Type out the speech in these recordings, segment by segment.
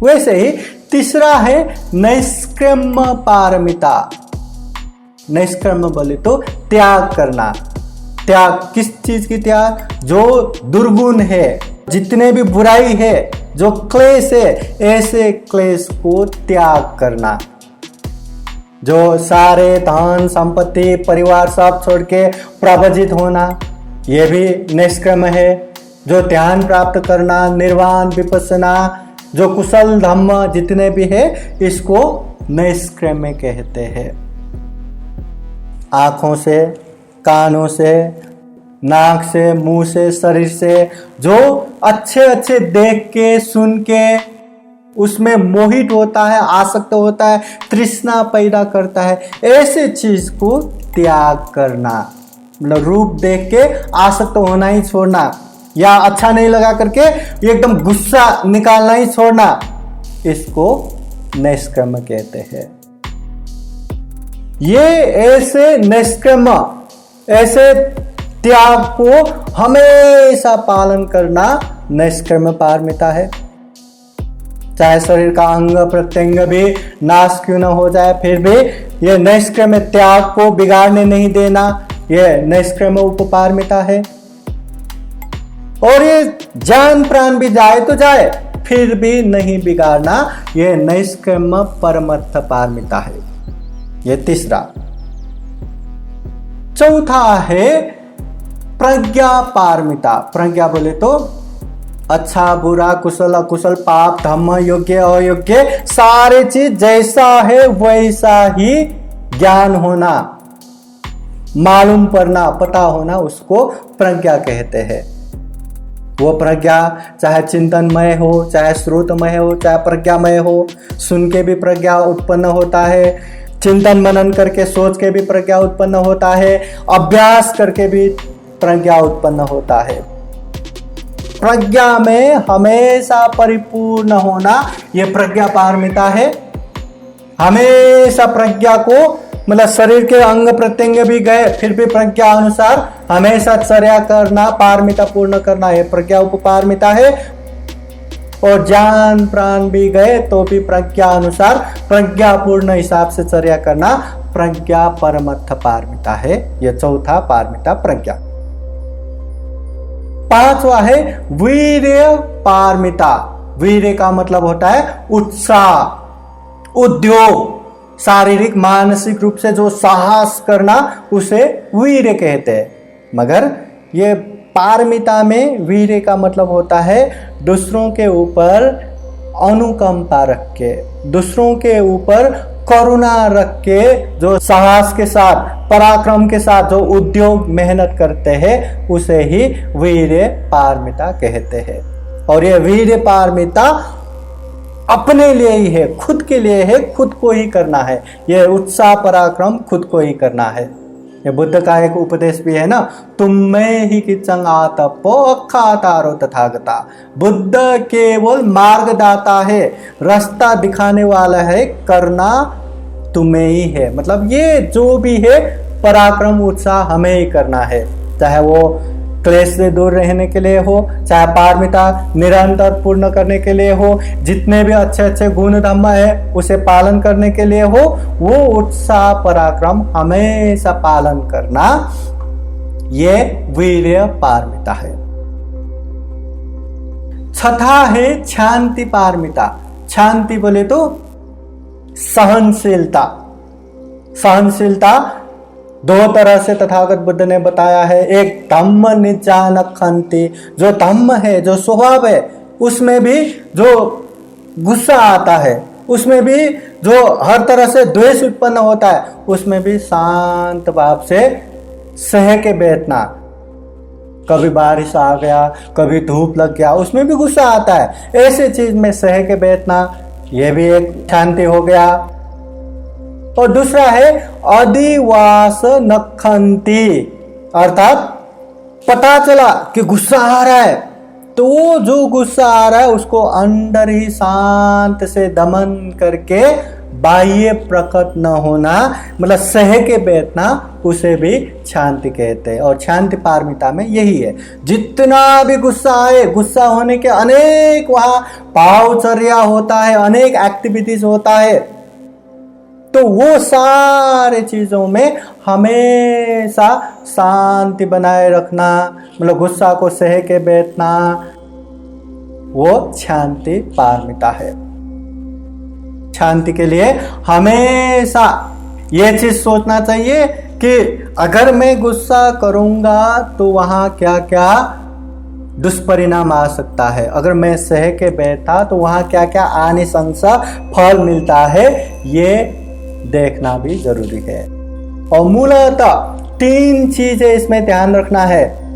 वैसे ही तीसरा है नैष्क्रम्य पारमिता। नैष्क्रम्य बोले तो त्याग करना। त्याग किस चीज की त्याग? जो दुर्गुण है, जितने भी बुराई है, जो क्लेश है, ऐसे क्लेश को त्याग करना। जो सारे धन संपत्ति परिवार सब छोड़ के प्रवजित होना, यह भी नैष्क्रम्य है। जो ध्यान प्राप्त करना, निर्वाण विपස්සना, जो कुशल धम्म जितने भी है, इसको नैष्क्रम्य कहते हैं। आंखों से, कानों से, नाक से, मुंह से, शरीर से जो अच्छे अच्छे देख के सुन के उसमें मोहित होता है, आसक्त होता है, तृष्णा पैदा करता है, ऐसे चीज को त्याग करना। मतलब रूप देख के आसक्त होना ही छोड़ना, या अच्छा नहीं लगा करके एकदम गुस्सा निकालना ही छोड़ना, इसको नैष्क्रम्य कहते हैं। ये ऐसे नैष्क्रम्य, ऐसे त्याग को हमेशा पालन करना नैष्क्रम्य पारमिता है। चाहे शरीर का अंग प्रत्यंग भी नाश क्यों न हो जाए, फिर भी यह नैष्क्रम्य त्याग को बिगाड़ने नहीं देना, यह नैष्क्रम्य उपपारमिता है। और ये जान प्राण भी जाए तो जाए, फिर भी नहीं बिगाड़ना, यह नैष्क्रम्य परमर्थ पारमिता है। यह तीसरा। चौथा है प्रज्ञा पारमिता। प्रज्ञा बोले तो अच्छा बुरा, कुशल अकुशल, पाप धर्म, योग्य अयोग्य, सारे चीज जैसा है वैसा ही ज्ञान होना, मालूम पड़ना, पता होना, उसको प्रज्ञा कहते हैं। वो प्रज्ञा चाहे चिंतनमय हो, चाहे श्रोतमय हो, चाहे प्रज्ञामय हो। सुन के भी प्रज्ञा उत्पन्न होता है, चिंतन मनन करके सोच के भी प्रज्ञा उत्पन्न होता है, अभ्यास करके भी प्रज्ञा उत्पन्न होता है। प्रज्ञा में हमेशा परिपूर्ण होना, यह प्रज्ञा पारमिता है। हमेशा प्रज्ञा को, मतलब शरीर के अंग प्रत्यंग भी गए फिर भी प्रज्ञा अनुसार हमेशा चर्या करना, पारमिता पूर्ण करना, यह प्रज्ञा उपपारमिता है। और जान प्राण भी गए तो भी प्रज्ञा अनुसार प्रज्ञा पूर्ण हिसाब से चर्या करना, प्रज्ञा परमर्थ पारमिता है। यह चौथा पारमिता प्रज्ञा। पांचवा है वीर्य पारमिता। वीर्य का मतलब होता है उत्साह, उद्योग, शारीरिक मानसिक रूप से जो साहस करना, उसे वीर्य कहते हैं। मगर ये पारमिता में वीर्य का मतलब होता है दूसरों के ऊपर अनुकंपा रख के, दूसरों के ऊपर करुणा रख के, जो साहस के साथ, पराक्रम के साथ जो उद्योग मेहनत करते हैं, उसे ही वीर्य पारमिता कहते हैं। और यह वीर्य पारमिता अपने लिए ही है, खुद के लिए है, खुद को ही करना है। यह उत्साह पराक्रम खुद को ही करना है। ये बुद्ध का एक उपदेश भी है ना, तुम में ही किचंग आतपो अखातारो तथागता। बुद्ध केवल मार्गदाता है, रास्ता दिखाने वाला है, करना तुम्हें ही है। मतलब ये जो भी है पराक्रम उत्साह हमें ही करना है, चाहे वो क्लेश से दूर रहने के लिए हो, चाहे पारमिता निरंतर पूर्ण करने के लिए हो, जितने भी अच्छे अच्छे गुण धर्म है उसे पालन करने के लिए हो, वो उत्साह पराक्रम हमेशा पालन करना, ये वीर्य पारमिता है। छठा है शांति पारमिता। शांति बोले तो सहनशीलता। सहनशीलता दो तरह से तथागत बुद्ध ने बताया है। एक धम्म निजानखंति, जो धम्म है, जो स्वभाव है, उसमें भी जो गुस्सा आता है, उसमें भी जो हर तरह से द्वेष उत्पन्न होता है, उसमें भी शांत भाव से सह के बैठना। कभी बारिश आ गया, कभी धूप लग गया, उसमें भी गुस्सा आता है, ऐसे चीज में सह के बैठना, यह भी एक शांति हो गया। और दूसरा है अधिवास नखंती, अर्थात पता चला कि गुस्सा आ रहा है, तो वो जो गुस्सा आ रहा है उसको अंदर ही शांत से दमन करके बाह्य प्रकट न होना, मतलब सह के बैठना, उसे भी शांति कहते हैं। और शांति पारमिता में यही है, जितना भी गुस्सा आए, गुस्सा होने के अनेक वहाँ भावचर्या होता है, अनेक एक्टिविटीज होता है, तो वो सारे चीजों में हमेशा शांति बनाए रखना, मतलब गुस्सा को सह के बैठना, वो शांति पारमिता है। शांति के लिए हमेशा ये चीज सोचना चाहिए कि अगर मैं गुस्सा करूंगा तो वहां क्या क्या दुष्परिणाम आ सकता है, अगर मैं सह के बैठा तो वहां क्या क्या आनिशंस फल मिलता है, ये देखना भी जरूरी है। और मूलतः 3 चीजें इसमें ध्यान रखना है।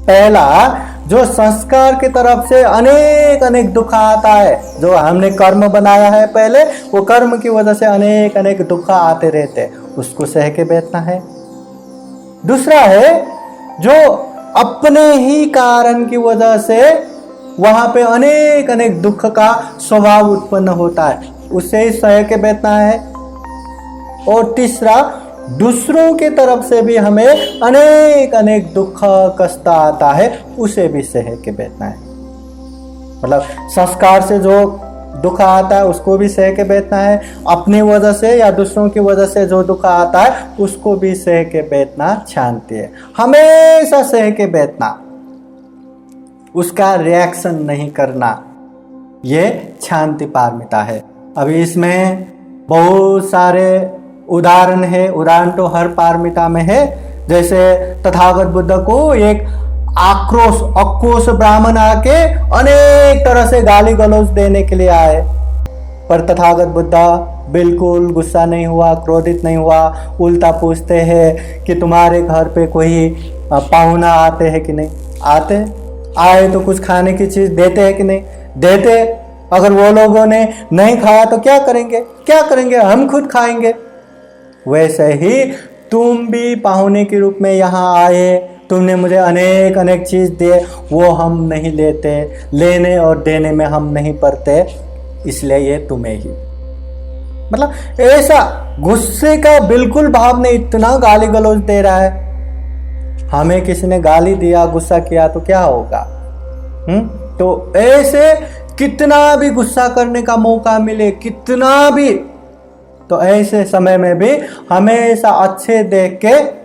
पहला, जो संस्कार की तरफ से अनेक दुख आता है, जो हमने कर्म बनाया है पहले, वो कर्म की वजह से अनेक दुख आते रहते हैं, उसको सह के बैठना है। दूसरा है, जो अपने ही कारण की वजह से वहां पे अनेक दुख का स्वभाव उत्पन्न होता है, उसे सह के बैठना है। और तीसरा, दूसरों की तरफ से भी हमें अनेक दुख कष्ट आता है, उसे भी सह के बैठना है। मतलब संस्कार से जो दुख आता है उसको भी सह के बैठना है, अपनी वजह से या दूसरों की वजह से जो दुख आता है उसको भी सह के बैठना शांति है। हमेशा सह के बैठना, उसका रिएक्शन नहीं करना, ये शांति पारमिता है। अभी इसमें बहुत सारे उदाहरण है, उदाहरण तो हर पारमिता में है। जैसे तथागत बुद्ध को एक आक्रोश ब्राह्मण आके अनेक तरह से गाली गलौज देने के लिए आए, पर तथागत बुद्ध बिल्कुल गुस्सा नहीं हुआ, क्रोधित नहीं हुआ। उल्टा पूछते हैं कि तुम्हारे घर पे कोई पाहुना आते हैं कि नहीं? आते, आए तो कुछ खाने की चीज देते हैं कि नहीं? देते। अगर वो लोगों ने नहीं खाया तो क्या करेंगे? हम खुद खाएंगे। वैसे ही तुम भी पाहुने के रूप में यहाँ आए, तुमने मुझे अनेक चीज दिए, वो हम नहीं लेते, लेने और देने में हम नहीं पड़ते, इसलिए ये तुम्हें ही। मतलब ऐसा गुस्से का बिल्कुल भाव नहीं, इतना गाली गलौज दे रहा है। हमें किसी ने गाली दिया, गुस्सा किया तो क्या होगा? तो ऐसे कितना भी गुस्सा करने का मौका मिले, कितना भी, तो ऐसे समय में भी हमेशा अच्छे देख के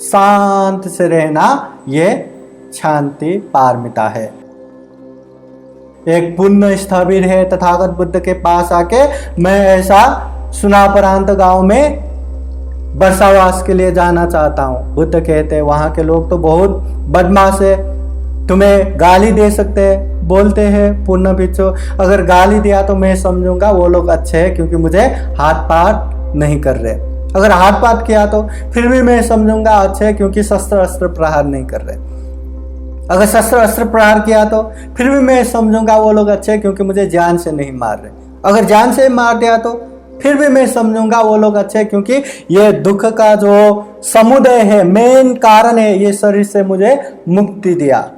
शांत से रहना, ये शांति पारमिता है। एक पुण्य स्थविर है, तथागत बुद्ध के पास आके, मैं ऐसा सुनापरांत गांव में वर्षावास के लिए जाना चाहता हूँ। बुद्ध कहते हैं वहां के लोग तो बहुत बदमाश है, तुम्हें गाली दे सकते हैं। बोलते हैं पुण्य भिक्षु, अगर गाली दिया तो मैं समझूंगा वो लोग अच्छे हैं क्योंकि मुझे हाथ पात नहीं कर रहे। अगर हाथ पात किया तो फिर भी मैं समझूंगा अच्छे हैं क्योंकि शस्त्र अस्त्र प्रहार नहीं कर रहे। अगर शस्त्र अस्त्र प्रहार किया तो फिर भी मैं समझूंगा वो लोग अच्छे हैं क्योंकि मुझे जान से नहीं मार रहे। अगर जान से मार दिया तो फिर भी मैं समझूंगा वो लोग अच्छे हैं क्योंकि ये दुख का जो समुदय है, मेन कारण है, ये शरीर से मुझे मुक्ति दिया।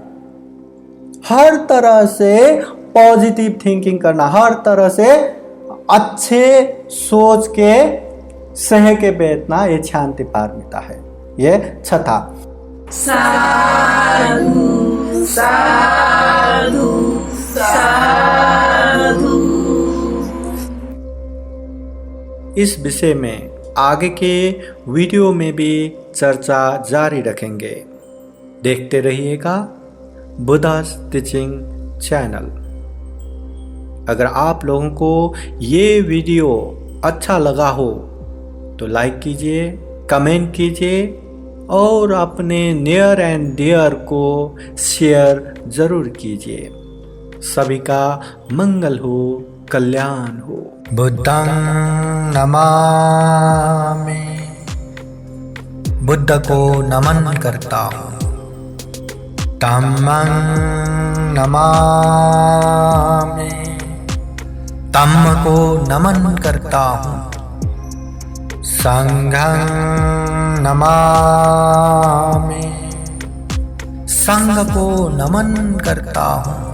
हर तरह से पॉजिटिव थिंकिंग करना, हर तरह से अच्छे सोच के सह के बैठना, ये शांति पारमिता है। ये छठा। साधु साधु साधु। इस विषय में आगे के वीडियो में भी चर्चा जारी रखेंगे। देखते रहिएगा बुद्धास टीचिंग चैनल। अगर आप लोगों को ये वीडियो अच्छा लगा हो तो लाइक कीजिए, कमेंट कीजिए और अपने नियर एंड डियर को शेयर जरूर कीजिए। सभी का मंगल हो, कल्याण हो। बुद्धं नमामि। बुद्ध को नमन करता हूँ। धम्मं नमामि। धम्म को नमन करता हूँ। संघं नमामि। संघ को नमन करता हूँ।